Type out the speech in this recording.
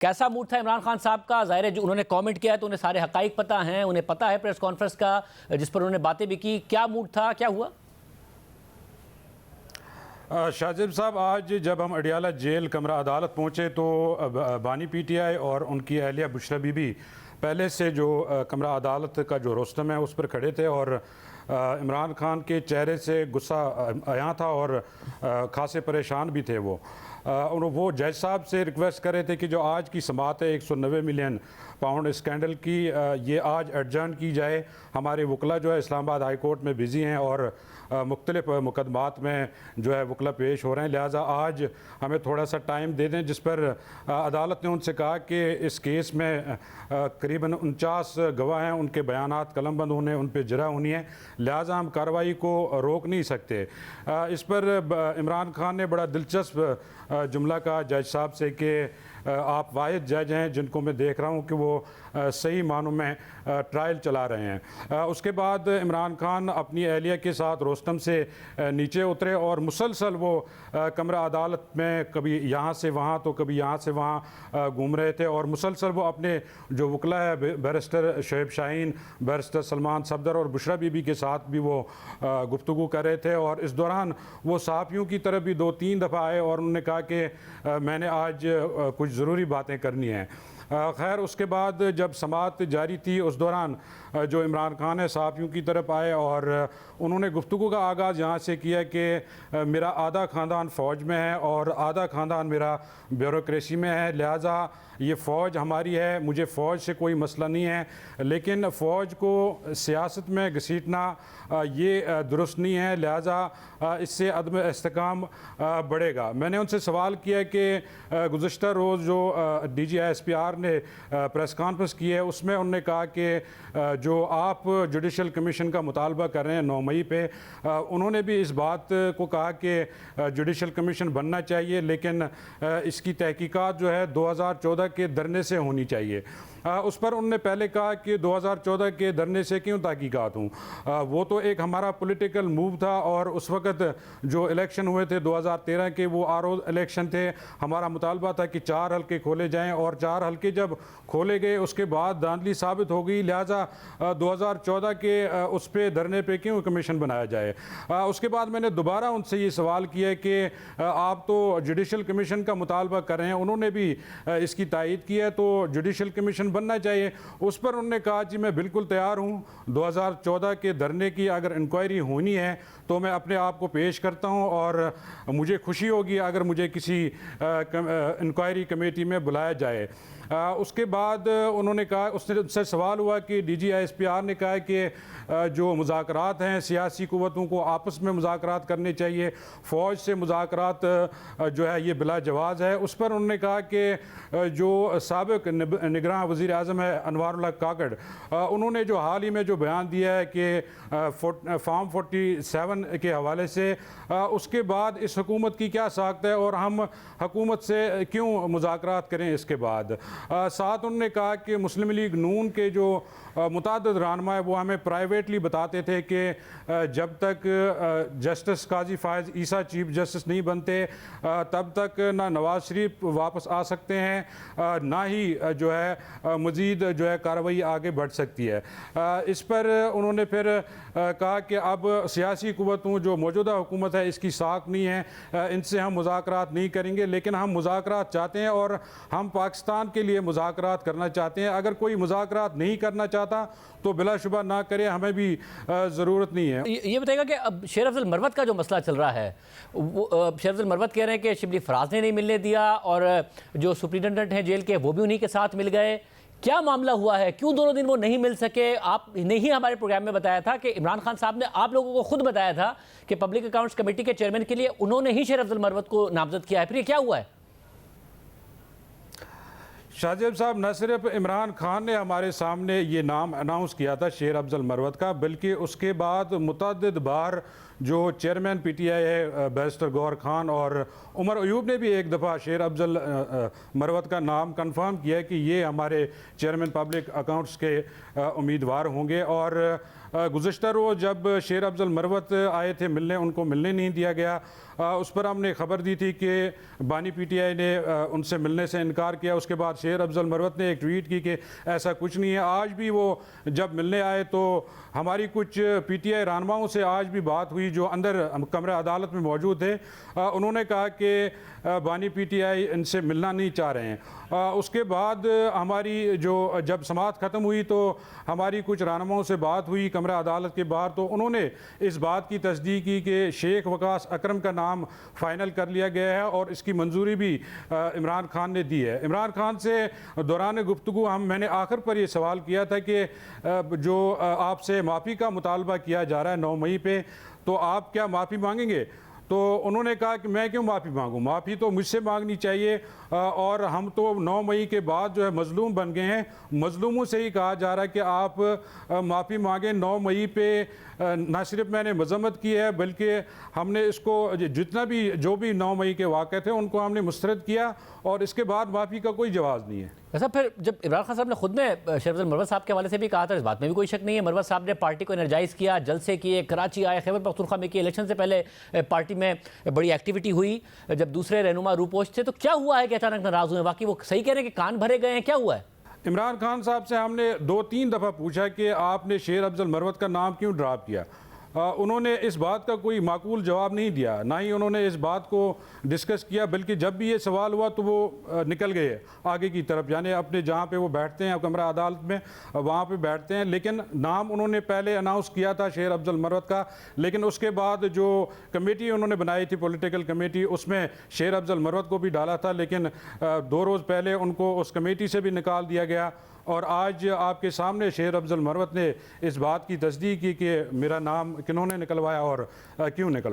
कैसा मूड था इमरान खान साहब का? ज़ाहिर है जो उन्होंने कमेंट किया है तो उन्हें सारे हकाइक पता हैं, उन्हें पता है प्रेस कॉन्फ्रेंस का जिस पर उन्होंने बातें भी की। क्या मूड था, क्या हुआ? शाहजेब साहब, आज जब हम अडियाला जेल कमरा अदालत पहुँचे तो बानी पीटीआई और उनकी अहलिया बुशरा बीबी पहले से जो कमरा अदालत का जो रोस्टम है उस पर खड़े थे और इमरान खान के चेहरे से गुस्सा आया था और खासे परेशान भी थे और वो जज साहब से रिक्वेस्ट कर रहे थे कि जो आज की समाअत है 190 मिलियन पाउंड स्कैंडल की, ये आज एडजर्न की जाए। हमारे वकला जो है इस्लामाबाद हाई कोर्ट में बिज़ी हैं और मुख्तलिफ मुकदमात में जो है वकला पेश हो रहे हैं, लिहाजा आज हमें थोड़ा सा टाइम दे दें। जिस पर अदालत ने उनसे कहा कि इस केस में करीबन 49 गवाह हैं, उनके बयानात कलमबंद होने, उन पर जरा होनी है, लिहाजा हम कार्रवाई को रोक नहीं सकते। इस पर इमरान खान ने बड़ा दिलचस्प जुमला कहा जज साहब से कि आप वाहिद जज हैं जिनको मैं देख रहा हूँ कि वो सही मानों में ट्रायल चला रहे हैं। उसके बाद इमरान खान अपनी अहलिया के साथ रोस्टम से नीचे उतरे और मुसलसल वो कमरा अदालत में कभी यहाँ से वहाँ तो कभी यहाँ से वहाँ घूम रहे थे और मुसलसल वो अपने जो वकला है बैरिस्टर शोएब शाहीन, बैरिस्टर सलमान सफदर और बुशरा बीबी के साथ भी वो गुफ्तगू कर रहे थे। और इस दौरान वो सहाफ़ियों की तरफ भी 2-3 दफ़ा आए और उन्होंने कहा कि मैंने आज कुछ ज़रूरी बातें करनी हैं। खैर, उसके बाद जब समाअत जारी थी उस दौरान जो इमरान खान है सहाफ़ियों की तरफ आए और उन्होंने गुफ्तगू का आगाज़ यहाँ से किया कि मेरा आधा ख़ानदान फ़ौज में है और आधा ख़ानदान मेरा ब्यूरोक्रेसी में है, लिहाजा ये फ़ौज हमारी है, मुझे फ़ौज से कोई मसला नहीं है, लेकिन फ़ौज को सियासत में घसीटना ये दुरुस्त नहीं है, लिहाजा इससे अदम इस्तेकाम बढ़ेगा। मैंने उनसे सवाल किया कि गुज़श्ता रोज़ जो DGISPR ने प्रेस कॉन्फ्रेंस की है उसमें उन्होंने कहा कि जो आप जुडिशल कमीशन का मुतालबा कर रहे हैं 9 मई पे, उन्होंने भी इस बात को कहा कि जुडिशल कमीशन बनना चाहिए, लेकिन इसकी तहकीकात जो है 2014 के धरने से होनी चाहिए। उस पर उन्होंने पहले कहा कि 2014 के धरने से क्यों तहकीकात हूँ, वो तो एक हमारा पॉलिटिकल मूव था और उस वक़्त जो इलेक्शन हुए थे 2013 के वो RO इलेक्शन थे, हमारा मुतालबा था कि 4 हल्के खोले जाएं और 4 हल्के जब खोले गए उसके बाद धांधली साबित हो गई, लिहाजा 2014 के उस पर धरने पे क्यों कमीशन बनाया जाए। उसके बाद मैंने दोबारा उनसे ये सवाल किया कि आप तो जुडिशल कमीशन का मुतालबा कर रहे हैं, उन्होंने भी इसकी तायीद की है, तो जुडिशल कमीशन बनना चाहिए। उस पर उन्होंने कहा जी मैं बिल्कुल तैयार हूँ, 2014 के धरने की अगर इंक्वायरी होनी है तो मैं अपने आप को पेश करता हूँ और मुझे खुशी होगी अगर मुझे किसी इंक्वायरी कमेटी में बुलाया जाए। उसके बाद उन्होंने कहा, उससे सवाल हुआ कि DGISPR ने कहा कि जो मुज़ाकरात हैं सियासी क़ुव्वतों को आपस में मुज़ाकरात करने चाहिए, फ़ौज से मुज़ाकरात जो है ये बिला जवाज़ है। उस पर उन्होंने कहा कि जो साबिक़ निगरान वज़ीर आज़म है अनवारुल्लाह काकड़, उन्होंने जो हाल ही में जो बयान दिया है कि फॉर्म 47 के हवाले से, उसके बाद इस हुकूमत की क्या साख्त है और हम हुकूमत से क्यों मुज़ाकरात करें इसके बाद। साथ उन्होंने कहा कि मुस्लिम लीग नून के जो मुताद्दिद रहनुमा है वो हमें प्राइवेटली बताते थे कि जब तक जस्टिस काजी फ़ायज़ ईसा चीफ जस्टिस नहीं बनते तब तक ना नवाज़ शरीफ वापस आ सकते हैं ना ही जो है मज़ीद जो है कार्रवाई आगे बढ़ सकती है। इस पर उन्होंने फिर कहा कि अब सियासी क़ुव्वतों जो मौजूदा हुकूमत है इसकी साख नहीं है, इनसे हम मुज़ाकरात नहीं करेंगे, लेकिन हम मुज़ाकरात चाहते हैं और हम पाकिस्तान के लिए मुज़ाकरात करना चाहते हैं। अगर कोई मुज़ाकरात नहीं करना चाहता तो बिलाशुबा ना करे, हमें भी ज़रूरत नहीं है। ये बताएगा कि अब शेर अफजल मरवत का जो मसला चल रहा है, वो शेर अफजल मरवत कह रहे हैं कि शिबली फराज ने नहीं मिलने दिया और जो सुप्रिटेंडेंट हैं जेल के वो भी उन्हीं के साथ मिल गए। क्या मामला हुआ है, क्यों दोनों दिन वो नहीं मिल सके? आपने ही हमारे प्रोग्राम में बताया था कि इमरान खान साहब ने आप लोगों को खुद बताया था कि पब्लिक अकाउंट्स कमेटी के चेयरमैन के लिए उन्होंने ही शेर अफजल मरवत को नामजद किया है, फिर ये क्या हुआ है? शाहजेब साहब, न सिर्फ इमरान खान ने हमारे सामने ये नाम अनाउंस किया था शेर अफजल मरवत का, बल्कि उसके बाद मुतअद्दिद बार जो चेयरमैन PTI है बैरिस्टर गौहर खान और उमर अयूब ने भी एक दफ़ा शेर अफजल मरवत का नाम कंफर्म किया है कि ये हमारे चेयरमैन पब्लिक अकाउंट्स के उम्मीदवार होंगे। और गुज़श्ता रोज़ जब शेर अफजल मरवत आए थे मिलने, उनको मिलने नहीं दिया गया। उस पर हमने खबर दी थी कि बानी पीटीआई ने उनसे मिलने से इनकार किया। उसके बाद शेर अफजल मरवत ने एक ट्वीट की कि ऐसा कुछ नहीं है। आज भी वो जब मिलने आए तो हमारी कुछ पीटीआई रहनुमाओं से आज भी बात हुई जो अंदर कमरा अदालत में मौजूद थे। उन्होंने कहा कि बानी पीटीआई इनसे मिलना नहीं चाह रहे हैं। उसके बाद हमारी जो जब समाअत ख़त्म हुई तो हमारी कुछ रहनुमाओं से बात हुई कमरा अदालत के बाहर, तो उन्होंने इस बात की तस्दीक की कि शेख वकास अकरम का नाम फ़ाइनल कर लिया गया है और इसकी मंजूरी भी इमरान खान ने दी है। इमरान खान से दौरान गुफ्तगू मैंने आखिर पर यह सवाल किया था कि जो आपसे माफ़ी का मुतालबा किया जा रहा है 9 मई पे, तो आप क्या माफ़ी मांगेंगे? तो उन्होंने कहा कि मैं क्यों माफ़ी मांगूं, माफ़ी तो मुझसे मांगनी चाहिए और हम तो 9 मई के बाद जो है मजलूम बन गए हैं। मजलूमों से ही कहा जा रहा है कि आप माफ़ी मांगें। 9 मई पे ना सिर्फ मैंने मजम्मत की है बल्कि हमने इसको जितना भी जो भी 9 मई के वाक़े थे उनको हमने मुस्तरद किया और इसके बाद माफ़ी का कोई जवाब नहीं है। वैसा फिर जब इमरान खान साहब ने खुद ने शेर अफजल मरवत साहब के हवाले से भी कहा था, इस बात में भी कोई शक नहीं है। मरवत साहब ने पार्टी को एनर्जाइज किया, जलसे किए, कराची आए, खैबर पख्तूनख्वा में किए। इलेक्शन से पहले पार्टी में बड़ी एक्टिविटी हुई जब दूसरे रहनुमा रूपोश थे। तो क्या हुआ है कि अचानक नाराज़ हुए? बाकी वो सही कह रहे हैं कि कान भरे गए हैं, क्या हुआ है? इमरान खान साहब से हमने 2-3 दफ़ा पूछा कि आपने शेर अफजल मरवत का नाम क्यों ड्रॉप किया। उन्होंने इस बात का कोई माकूल जवाब नहीं दिया, ना ही उन्होंने इस बात को डिस्कस किया, बल्कि जब भी ये सवाल हुआ तो वो निकल गए आगे की तरफ, यानी अपने जहाँ पे वो बैठते हैं कमरा अदालत में वहाँ पे बैठते हैं। लेकिन नाम उन्होंने पहले अनाउंस किया था शेर अफजल मरवत का, लेकिन उसके बाद जो कमेटी उन्होंने बनाई थी पॉलिटिकल कमेटी, उसमें शेर अफजल मरवत को भी डाला था, लेकिन 2 रोज़ पहले उनको उस कमेटी से भी निकाल दिया गया। और आज आपके सामने शेर अफजल मरवत ने इस बात की तस्दीक की कि मेरा नाम किन्होंने निकलवाया और क्यों निकलवाया।